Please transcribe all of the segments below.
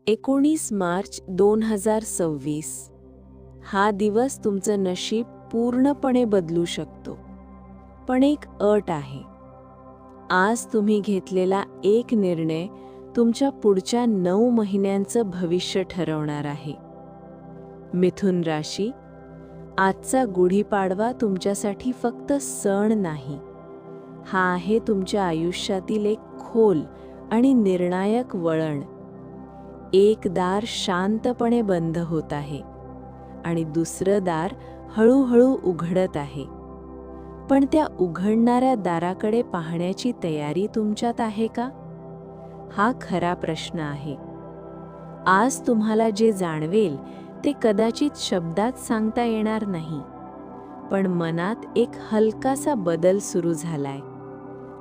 19 मार्च 2026 हा दिवस तुमचं नशीब पूर्णपणे बदलू शकतो. पण एक अट आहे. आज तुम्ही घेतलेला एक निर्णय तुमच्या पुढच्या 9 महिन्यांचं भविष्य ठरवणार आहे. मिथुन राशी, आजचा गुढीपाडवा तुमच्यासाठी फक्त सण नाही, हा आहे तुमच्या आयुष्यातील एक खोल आणि निर्णायक वळण. एक दार शांतपणे बंद होत आहे आणि दुसरं दार हळूहळू उघडत आहे. पण त्या उघडणाऱ्या दाराकडे पाहण्याची तयारी तुमच्यात आहे का? हा खरा प्रश्न आहे. आज तुम्हाला जे जाणवेल ते कदाचित शब्दात सांगता येणार नाही, पण मनात एक हलकासा बदल सुरू झालाय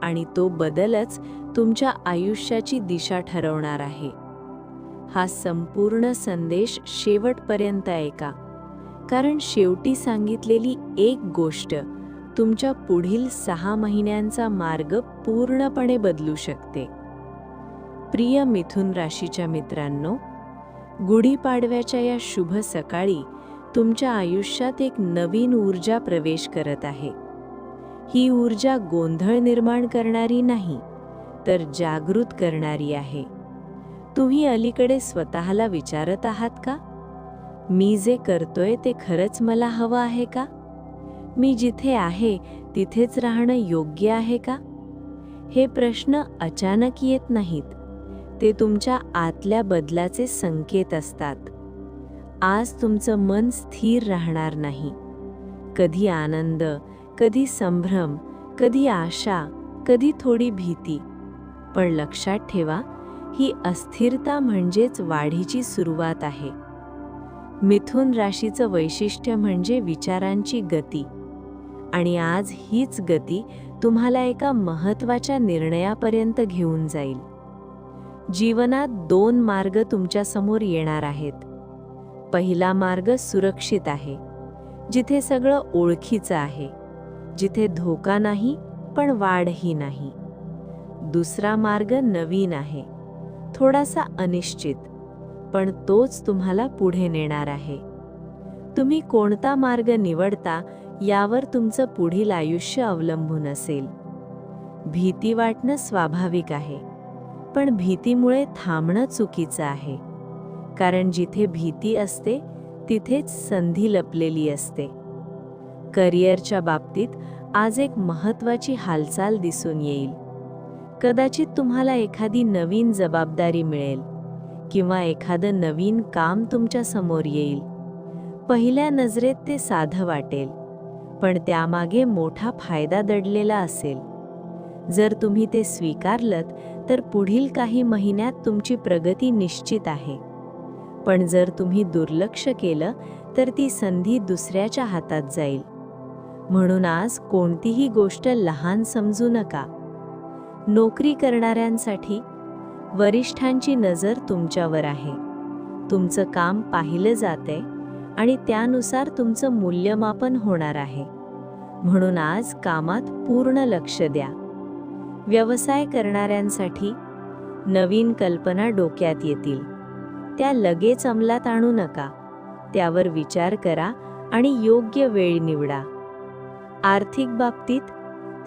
आणि तो बदलच तुमच्या आयुष्याची दिशा ठरवणार आहे. हा संपूर्ण संदेश शेवटपर्यंत ऐका, कारण शेवटी सांगितलेली एक गोष्ट तुमच्या पुढील 6 महिन्यांचा मार्ग पूर्णपणे बदलू शकते. प्रिय मिथुन राशीच्या मित्रांनो, गुढीपाडव्याच्या या शुभ सकाळी तुमच्या आयुष्यात एक नवीन ऊर्जा प्रवेश करत आहे. ही ऊर्जा गोंधळ निर्माण करणारी नाही, तर जागृत करणारी आहे. तुम्ही अलीकडे स्वतःला विचारत आहात का, मी जे करतोय ते खरंच मला हवं आहे का? मी जिथे आहे तिथेच राहणं योग्य आहे का? हे प्रश्न अचानक येत नाहीत, ते तुमच्या आतल्या बदलाचे संकेत असतात. आज तुमचं मन स्थिर राहणार नाही. कधी आनंद, कधी संभ्रम, कधी आशा, कधी थोडी भीती. पण लक्षात ठेवा, ही अस्थिरता म्हणजेच वाढीची सुरुवात आहे. मिथुन राशीचं वैशिष्ट्य म्हणजे विचारांची गती, आणि आज हीच गती तुम्हाला एका महत्त्वाच्या निर्णयापर्यंत घेऊन जाईल. जीवनात 2 मार्ग तुमच्यासमोर येणार आहेत. पहिला मार्ग सुरक्षित आहे, जिथे सगळं ओळखीचं आहे, जिथे धोका नाही पण वाढही नाही. दुसरा मार्ग नवीन आहे, थोडासा अनिश्चित, पण तोच तुम्हाला पुढे नेणार आहे. तुम्ही कोणता मार्ग निवडता यावर तुमचं पुढील आयुष्य अवलंबून असेल. भीती वाटणं स्वाभाविक आहे, पण भीतीमुळे थांबणं चुकीचं आहे, कारण जिथे भीती असते तिथेच संधी लपलेली असते. करिअरच्या बाबतीत आज एक महत्त्वाची हालचाल दिसून येईल. कदाचित तुम्हाला एखादी नवीन जबाबदारी मिळेल किंवा एखादं नवीन काम तुमच्या समोर येईल. पहिल्या नजरेत ते साधं वाटेल, पण त्यामागे मोठा फायदा दडलेला असेल. जर तुम्ही ते स्वीकारलत तर पुढील काही महिन्यात तुमची प्रगती निश्चित आहे. पण जर तुम्ही दुर्लक्ष केलं तर ती संधी दुसऱ्याच्या हातात जाईल. म्हणून आज कोणतीही गोष्ट लहान समजू नका. नोकरी करणाऱ्यांसाठी वरिष्ठांची नजर तुमच्यावर आहे. तुमचं काम पाहिलं जातंय आणि त्यानुसार तुमचं मूल्यमापन होणार आहे. म्हणून आज कामात पूर्ण लक्ष द्या. व्यवसाय करणाऱ्यांसाठी नवीन कल्पना डोक्यात येतील. त्या लगेच अंमलात आणू नका. त्यावर विचार करा आणि योग्य वेळ निवडा. आर्थिक बाबतीत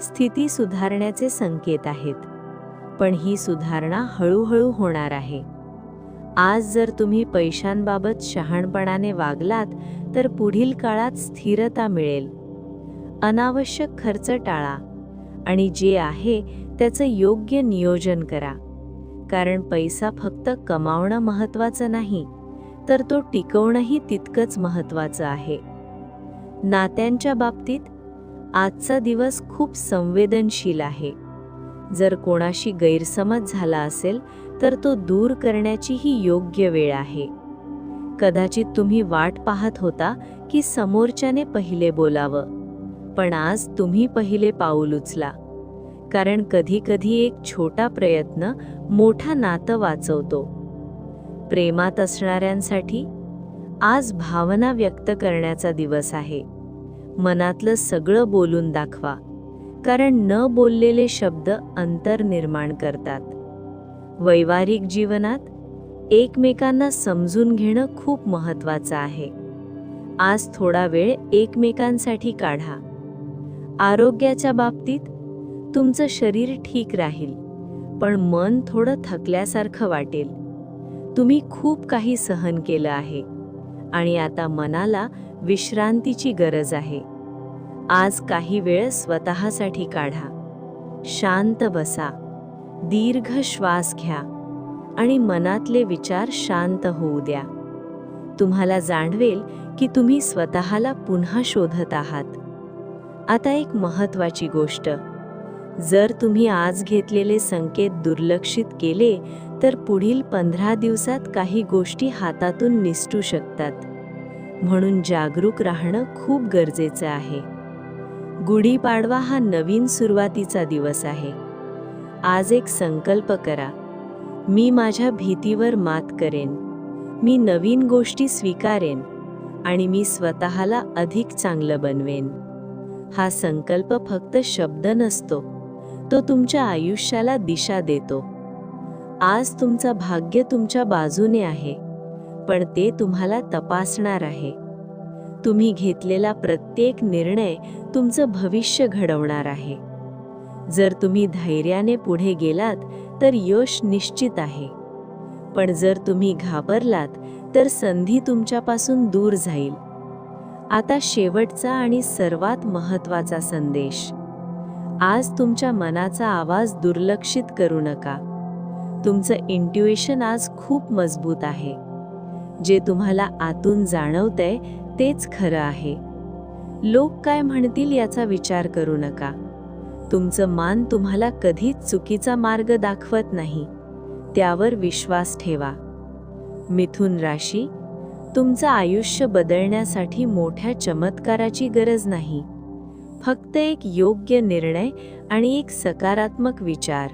स्थिती सुधारण्याचे संकेत आहेत, पण ही सुधारणा हळूहळू होणार आहे. आज जर तुम्ही पैशांबाबत शहाणपणाने वागलात तर पुढील काळात स्थिरता मिळेल. अनावश्यक खर्च टाळा आणि जे आहे त्याचं योग्य नियोजन करा, कारण पैसा फक्त कमावणं महत्त्वाचं नाही, तर तो टिकवणंही तितकंच महत्त्वाचं आहे. नात्यांच्या बाबतीत आजचा दिवस खूप संवेदनशील आहे. जर कोणाशी गैरसमज झाला असेल तर तो दूर करण्याची ही योग्य वेळ आहे. कदाचित तुम्ही वाट पाहत होता की समोरच्याने पहिले बोलावं, पण आज तुम्ही पहिले पाऊल उचला, कारण कधी-कधी एक छोटा प्रयत्न मोठा नातं वाचवतो. प्रेमात असणाऱ्यांसाठी आज भावना व्यक्त करण्याचा दिवस आहे. मनातलं सगळं बोलून दाखवा, कारण न बोललेले शब्द अंतर निर्माण करतात. वैवाहिक जीवनात एकमेकांना समजून घेणं खूप महत्त्वाचं आहे. आज थोडा वेळ एकमेकांसाठी काढा. आरोग्याच्या बाबतीत तुमचं शरीर ठीक राहील, पण मन थोडं थकल्यासारखं वाटेल. तुम्ही खूप काही सहन केलं आहे आणि आता मनाला विश्रांतीची गरज आहे. आज काही वेळ स्वतःसाठी काढा. शांत बसा, दीर्घ श्वास घ्या आणि मनातले विचार शांत होऊ द्या. तुम्हाला जाणवेल की तुम्ही स्वतःला पुन्हा शोधत आहात. आता एक महत्त्वाची गोष्ट, जर तुम्ही आज घेतलेले संकेत दुर्लक्षित केले तर पुढील 15 दिवसात काही गोष्टी हातातून निसटू शकतात. म्हणून जागरूक राहणं खूप गरजेचं आहे. गुढीपाडवा हा नवीन सुरुवातीचा दिवस आहे. आज एक संकल्प करा, मी माझ्या भीतीवर मात करेन, मी नवीन गोष्टी स्वीकारेन आणि मी स्वतःला अधिक चांगलं बनवेन. हा संकल्प फक्त शब्द नसतो, तो तुमच्या आयुष्याला दिशा देतो. आज तुमचं भाग्य तुमच्या बाजूने आहे, पण ते तुम्हाला तपासणार आहे. तुम्ही घेतलेला प्रत्येक निर्णय तुमचं भविष्य घडवणार आहे. जर तुम्ही धैर्याने पुढे गेलात तर यश निश्चित आहे, पण जर तुम्ही घाबरलात तर संधी तुमच्यापासून दूर जाईल. आता शेवटचा आणि सर्वात महत्त्वाचा संदेश. आज तुमच्या मनाचा आवाज दुर्लक्षित करू नका. तुमचं इंट्युइशन आज खूप मजबूत आहे. जे तुम्हाला आतून जाणवतंय तेच खरं आहे. लोक काय म्हणतील याचा विचार करू नका. तुमचं मन तुम्हाला कधीच चुकीचा मार्ग दाखवत नाही. त्यावर विश्वास ठेवा. मिथुन राशी, तुमचं आयुष्य बदलण्यासाठी मोठ्या चमत्काराची गरज नाही. फक्त एक योग्य निर्णय आणि एक सकारात्मक विचार.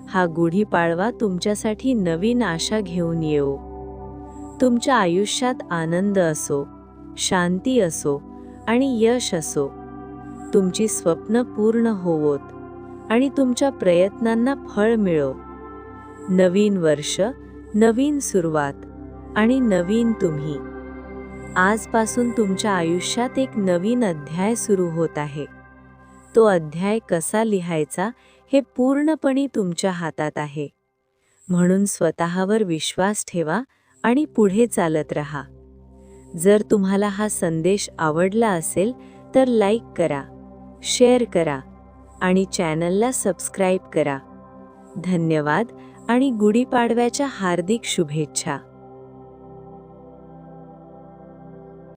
हा गुढीपाडवा तुमच्यासाठी नवीन आशा घेऊन येवो. तुमच्या आयुष्यात आनंद असो, शांती असो आणि यश असो. तुमची स्वप्न पूर्ण होवोत आणि तुमच्या प्रयत्नांना फळ मिळो. नवीन वर्ष, नवीन सुरुवात आणि नवीन तुम्ही. आजपासून तुमच्या आयुष्यात एक नवीन अध्याय सुरू होत आहे. तो अध्याय कसा लिहायचा हे पूर्णपणे तुमच्या हातात आहे. म्हणून स्वतःवर विश्वास ठेवा आणि पुढे चालत रहा. जर तुम्हाला हा संदेश आवडला असेल तर लाईक करा, शेअर करा आणि चॅनलला सबस्क्राईब करा. धन्यवाद आणि गुढीपाडव्याच्या हार्दिक शुभेच्छा.